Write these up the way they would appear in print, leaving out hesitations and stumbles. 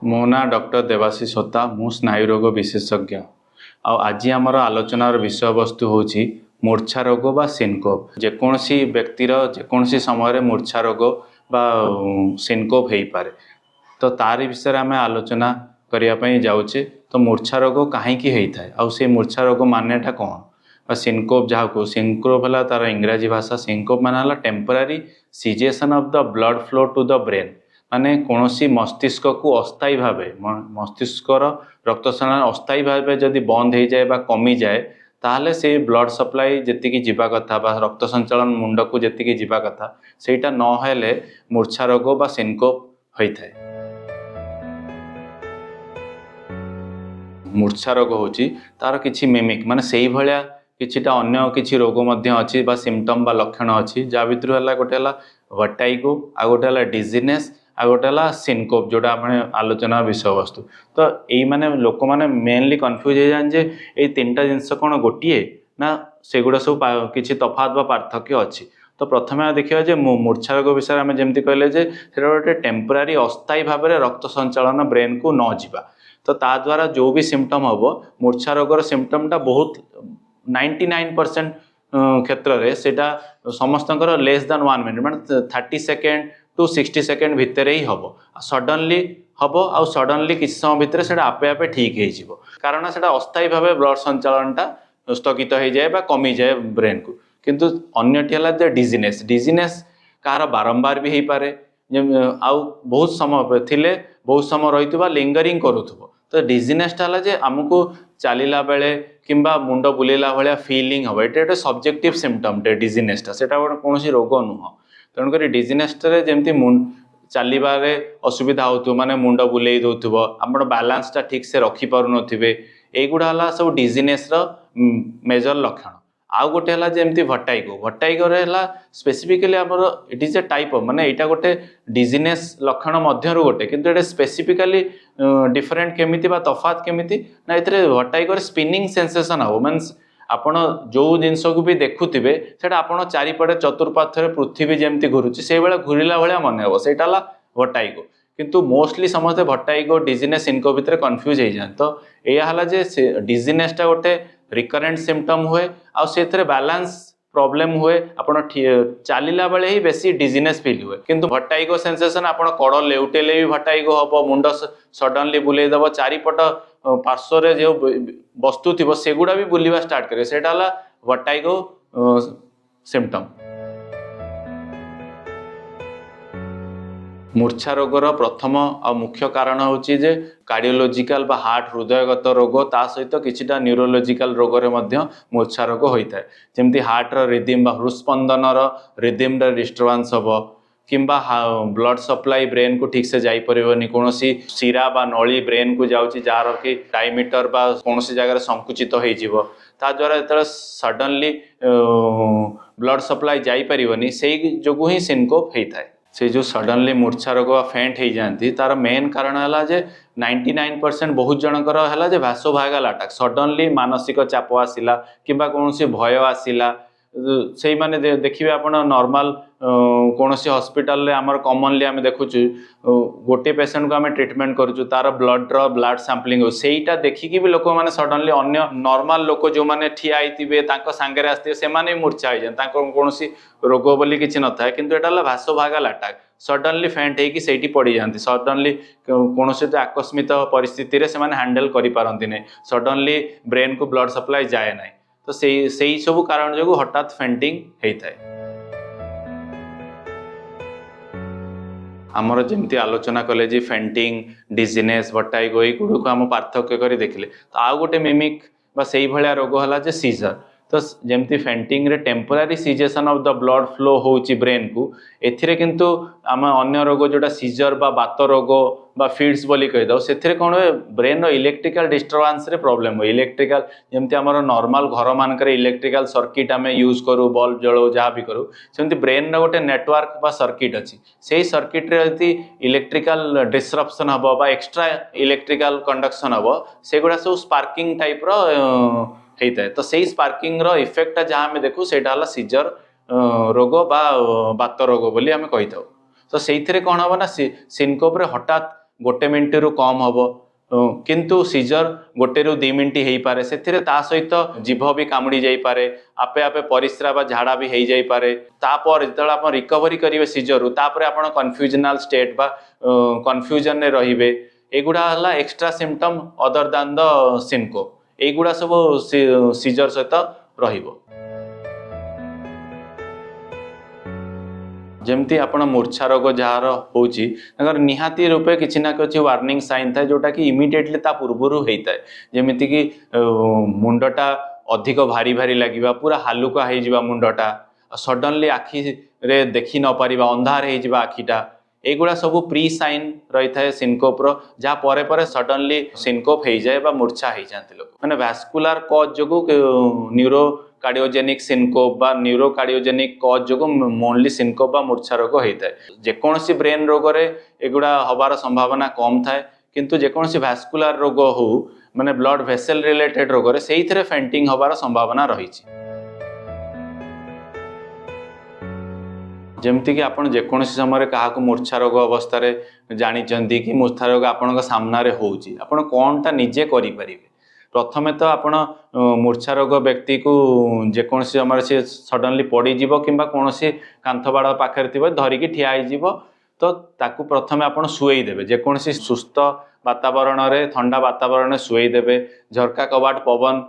मो ना डॉक्टर देवाशीष होता मु स्नायु रोग विशेषज्ञ। आज आमर आलोचनार विषय वस्तु हूँ मूर्छा रोग बा सिनकोप। जेकोसी व्यक्तिर जेकोसी समय मूर्छा रोग बा सिनकोप हो पारे, तो तार विषय आम आलोचना करने जाऊे। तो मूर्छा रोग कहीं होता है, आउ से मूर्छा रोग मानेटा कौन। सिनकोप जहाँ को सिनकोप है तार इंग्राजी भाषा सिनकोप मान temporary cessation of the blood flow to the brain. माने कौन सी मस्तिष्क को अस्थायी भाव मस्तिष्कर रक्त संचालन अस्थायी भाव जदि बंद हो जाए कमी जाए ताहले से ब्लड सप्लाई जी जीवा कथा बा रक्त संचालन मुंड को जी जीवा कथा सेटा नहेले मूर्छा रोग बा सिनकोप होता है। मूर्छा रोग होची तार किछि मिमिक माने सेही भलिया किछिटा अन्य किछि रोग मध्य अछि बा सिम्पटम बा लक्षण अछि। जा भितर हला गोटे हला वर्टाइगो, आ गोटे हला डिजीनेस, आ गोटे हला सिनकोप जोटा माने आलोचना विषय वस्तु। तो एई माने लोक माने मेनली कन्फ्यूज हो जान जे ए तीनटा जिंस कोन गोटिए ना सेगुडा सब किछि तफात बा पार्थक्य अछि। तो प्रथमे देखिबा जे मूर्छा रोग विषय आमे जेमति कहले जे सेटा गोटे टेम्पररी अस्थायी भाव में रक्त संचालन ब्रेन को न जीवा। तो ता द्वारा जो भी सिम्पटम हम मूर्छा रोगर सिम्पटमटा बहुत 99% क्षेत्र में सेटा समस्त लेस दैन 1 मिनिट मैं 30 सेकेंड टू 60 सेकेंड भितर ही हम सडनली हम आ सडनली किसी समय भितर से आपे आपे ठीक हो, कारण से अस्थायी भाव ब्लड संचालनटा स्थगित हो जाए कमी जाए ब्रेन को। किंतु अन्यटी है डिजीनेस। डिजीनेस कहार बारंबार भी हो पारे, आउ बहुत समय थिले बहुत समय रही लिंगरिंग करूथबो। तो डिजीनेसटा है जे आमको चलला बेले किंबा मुंड बुलेला भाया फिलिंग हम, ये गोटे सब्जेक्टिव सिम्पटम टे डिजीनेसटा, सेटा कौन रोग नुह। तेणुक डिजीनेसटे जमी चलबारे असुविधा हो माने मुंड बुले दौथुब, आप बालांसटा ठीक से रखिपार नथिबे, एगुड़ा सब डिजीनेस मेजर लक्षण। आउ गोटे है जमी वर्टाइगो। वर्टाइगो है स्पेसिफिकली आमर it is a type of माने यहाँ गोटे डिजीनेस लक्षण मध्य गोटे, किंतु ये स्पेसिफिकली डिफरेंट केमिति बा तफात केमिति ना ये वर्टाइगो स्पिनिंग सेंसेशन हम मीन्स आपण जो जिनस को भी देखुवे से आप चारिपटे चतुर्पार्श्व पृथ्वी जमी घुरुची से घूरला भाया मन हे, सेटा वर्टाइगो। किंतु मोस्टली समस्ते वर्टाइगो डिजीनेस इनको भितर कन्फ्यूज हो जाए। तो यह जे डिजीनेसटा गोटे रिकरेंट सिम्पटम हुए आ से बैलेंस प्रॉब्लम हुए, आपण चलला बेले ही बेसी डिजीनेस फील हुए। किंतु वर्टाइगो सेंसेशन आप कड़ लेउटेले भी वर्टाइगो हम, मुंड सडनली बुलेदब, चारिपट पार्श्व जो वस्तु थी सेगुड़ा भी बुलवा स्टार्ट करे, सेटा वर्टाइगो सिम्पटम। मूर्छा रोगर प्रथम आ मुख्य कारण होची जे कार्डियोलॉजिकल बा हार्ट हृदयगत रोग, ता सहित किछिटा न्यूरोलॉजिकल रोग रे मध्य मूर्छा रोग होता है। जमती हार्ट रिदिम बा हृस्पंदन रिदिम डिस्टर्बांस हम, किंबा ब्लड सप्लाई ब्रेन को ठीक से जाई परिबनी, कौन सी शिरा बा नली ब्रेन को जाउची जार कि डायमीटर बा कौन सी जगह संकुचित हो जीवो, ता द्वारा जो सडनली ब्लड सप्लाई जाई परिबनी, सेही जोगु ही सिनकोप होता है। से जो सडनली मूर्छा रोग फेंट हो जाती तार मेन कारण है जे 99% बहुत जनकर है जे भासोभागल अटैक, सडनली मानसिक चाप आसला किंबा कौन सी भय आसला, से माने देखिए आप नॉर्मल कौन सी हॉस्पिटल रे आमर कॉमनली आम देखुचु गोटे पेशेंट को आम ट्रीटमेंट करूँ तार ब्लड सैंपलिंग हो, सेटा देखिकी भी लोक मैंने सडनली अन्य नॉर्मल लोक जो मैंने ठिया होते सांगे आसते से मूर्छा हो जाए, कौन सी रोग बोली किसी न था। किंतु एटा भासोभागल अटैक, सडनली फेंट होगी सही पड़ जाती, सडनली कौन से आकस्मिक परिस्थिति से हैंडल करें, सडनली ब्रेन को ब्लड सप्लाई जाए ना। तो से सब कारण जो हठात फेंटिंग होता है। आमर जमी आलोचना कले जी फेंटिंग डिजीनेस वर्टाइगो गुड़ को आम पार्थक्य कर देखले। तो आउ गोटे मिमिक से भाया रोग है जे सीजर। तो जमती फेंटिंग रे temporary cessation of the blood flow होची ब्रेन को, एथिरे किंतु आम अन्य रोग जोटा सीजर बा बात रोग बा फिट्स बोली कहीद से कौन हुए ब्रेन इलेक्ट्रिकल डिस्टर्बांस रे प्रॉब्लम हुए। इलेक्ट्रिकल जमती आमर नॉर्मल घर मानक इलेक्ट्रिकल सर्किट आम यूज करूँ बल्ब जलाऊ जहाँ भी करूँ, सेमती ब्रेन गोटे नेटवर्क बा सर्किट अच्छी, से सर्किट रे यदि इलेक्ट्रिकल डिस्रप्शन हम बा एक्सट्रा इलेक्ट्रिकल कंडक्शन हम, सेगुड़ा सब स्पार्किंग टाइप होता है। तो सही स्पार्किंग रो इफेक्ट जहाँ आम देखू से सीजर रोग बा बात रोग बोली आम कही था। तो से कौन हम ना सिनकोप रे हठात गोटे मिनिट रु कम हम किंतु सीजर गोटे रु 2 मिनिट हो पारे से सहित जीभ भी कामुड़ी जाई पारे आपे आपे परिस्रा बा झाड़ा भी हो जाई पारे तापर जिते आप रिकवरी करेंगे सीजर तापर आप कन्फ्यूजनाल स्टेट बा कन्फ्यूजन रे रहिबे एगुड़ा है extra symptom other than the syncope एगुड़ा सब सीजर सहित रहिबो जमती आपण मूर्छा रोग जार होची निहाती रूपे किसी ना किसी वार्निंग साइन था जोटा कि इमिडिएटली ता पूर्वर होता है जमीती कि मुंडटा अधिक भारी भारी लगे पूरा हालुका हो मुंडटा सडनली आखि रे देखी न पारिबा अंधार हो आखिटा एगुड़ा सब प्री साइन रही है सिनकोप्र जहाँ परे परे सडनली सिनकोप हो जाए बा मूर्छा हो जाती लोग मैंने वैस्कुलर कज जो न्यूरो कार्डियोजेनिक सिनकोप बा न्यूरो कार्डियोजेनिक कज जो मोनली सिनकोप बा मूर्छा रोग होता है जेकोसी ब्रेन रोग रे एगुड़ा हबार संभावना कम थाए किंतु जेकोसी वैस्कुलर रोग हो माने ब्लड वेसल रिलेटेड रोग रे सेही थरे फेंटिंग हबार संभावना रही जमती कि आपन जेकोसी समय क्या मूर्छा रोग अवस्था जानी कि मूर्छा रोग आपण सामना रे होउची आपण कोनटा निजे करि परिबे प्रथमे तो आपण मूर्छा रोग व्यक्ति को जेकोसी समय से सडनली पड़ी जीवो किंबा कोनोसी कांथबाड़ पाखरे थिबो धरिकी ठिया हो जीवो तो ताकू प्रथमे आपण सुई देबे जेकोसी सुस्थ वातावरण रे ठंडा वातावरण सुई देबे झरका कबाट पवन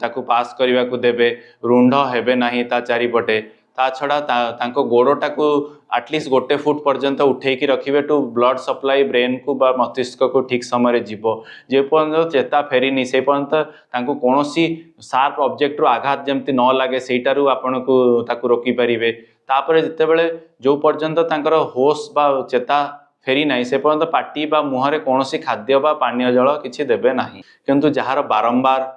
ताकू पास करने को देबे रुंढ हेबे नाही ता चारिपटे ता छड़ा तांको गोड़टा को आटलिस्ट गोटे फुट पर्यंत उठेकी रखिए टू ब्लड सप्लाई ब्रेन को बा मस्तिष्क को ठीक समय जीव जे पर्यंत चेता फेरीनी से पर्यंत तांको कोनोसी शार्प ऑब्जेक्ट रो आघात जमती न लागे सेटारू आपण को ताकू रोकी परिबे तापरे जितेबेले जो पर्यंत तांकर होश बा चेता फेरी ना से पर्यंत पाटी बा मुहरे कोनोसी खाद्य बा पानीय जल किछि देबे नाही किंतु जहार बारंबार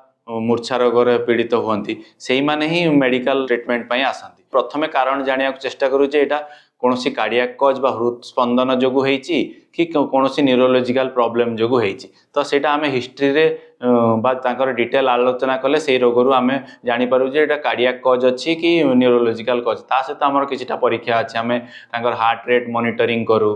मूर्छा रोग पीड़ित हुंती से ही माने ही मेडिकल ट्रीटमेंट पई आसंती प्रथमे कारण जानिया चेष्टा करू जे एटा कोनोसी कार्डियाक कज बा हृदस्पंदन जोगु होईची कि कोनोसी न्यूरोलॉजिकल प्रॉब्लम जोगु होईची तो सेटा आमे हिस्ट्री रे बा तांकर डिटेल आलोचना कले से रोग रु आमे जानि पारु जे एटा कार्डियाक कज अछि कि न्यूरोलॉजिकल कज ता सहित हमर किछटा परीक्षा अछि आमे तांकर हार्ट रेट मॉनिटरिंग करू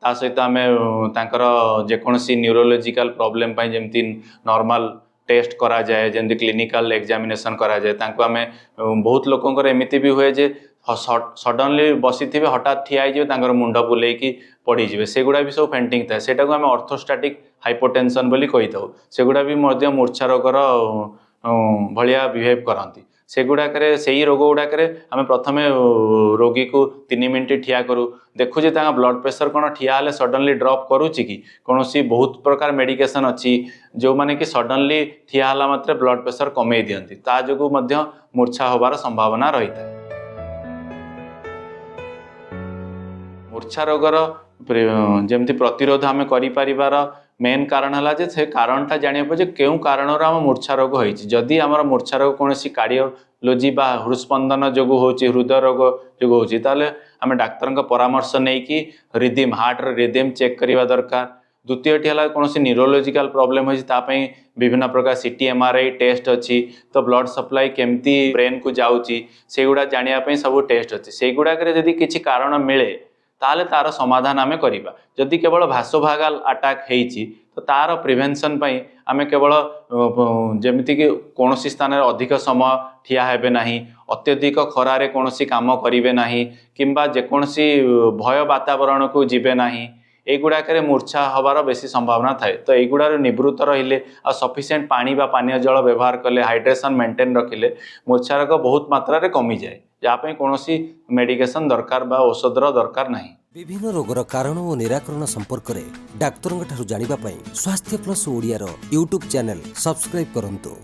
ता सहित आमे तांकर जे कोनोसी न्यूरोलॉजिकल प्रॉब्लम पई जेमति नॉर्मल टेस्ट करा जाए जमी क्लिनिकल एग्जामिनेशन करा जाए तांको आमे बहुत लोकंकर एमिति भी हुए जे सडनली बसी थे हठात ठिया हो मुंड बुले कि पड़ी जाए सेगुड़ा भी सब फेंटिंग थाए सेटा को आमे ऑर्थोस्टैटिक हाइपोटेंशन बोली कही था सेगुड़ा भी मध्य मूर्छा रोगर भलिया बिहेव करती सेगुड़ाक से रोग गुड़ाक आम प्रथमे रोगी को 3 मिनिट ठिया करूँ देखुचे ब्लड प्रेशर कौन ठिया हेले सडनली ड्रप करुच्ची कि कौन बहुत प्रकार मेडिकेशन अच्छी जो माने कि सडनली ठिया होला मात्रे ब्लड प्रेशर कमे दियंती ता जोगु मध्य मूर्छा होबार संभावना रही है मूर्छा रोगर जमती प्रतिरोध आम कर मेन कारण है जे से कारणटा जानिबो जे केउ कारण आम मूर्छा रोग होईची जदि आमर मूर्छा रोग कोनोसी कार्डियोलॉजी बा हृदस्पंदन जोगु होची हृदय रोग जोगु होची ताले आम डाक्तर परामर्श नहीं कि रिदिम हार्ट रिदिम चेक करवा दरकार द्वितीयटी है कौन न्यूरोलॉजिकल प्रॉब्लम होती विभिन्न प्रकार सीटी एमआरआई टेस्ट अच्छी तो ब्लड सप्लाई केमती ब्रेन को जाऊँगी से गुड़ा जानापी सब टेस्ट अच्छी से गुड़ाक जदि किसी कारण मिले ताले तार समाधान आमे करिबा जदि केवल भासोभागाल अटैक हेइची तो तार प्रिवेंशन पई आमे केवल जेमिति कि कोनोसी स्थान रे अधिक समय ठिया हेबे नाही अत्यधिक खरारे कोनोसी काम करिवे नाही किंबा जे कोनोसी भय वातावरण को जिबे नाही एगुड़ाक मूर्छा हबार बेसी संभावना थाए तो एगुड़ार निवृत्त रहिले आ सफिशिएंट पानी बा पानीय जल व्यवहार कले हाइड्रेशन मेंटेन रखिले मूर्छा रोग बहुत मात्रा रे कमी जाए जहाँ कौन मेडिकेशन दरकार बा औषधर दरकार नहीं विभिन्न रोगर कारण और निराकरण संपर्क में डाक्तर जानिबा पई स्वास्थ्य plus Odia YouTube channel subscribe करंतु।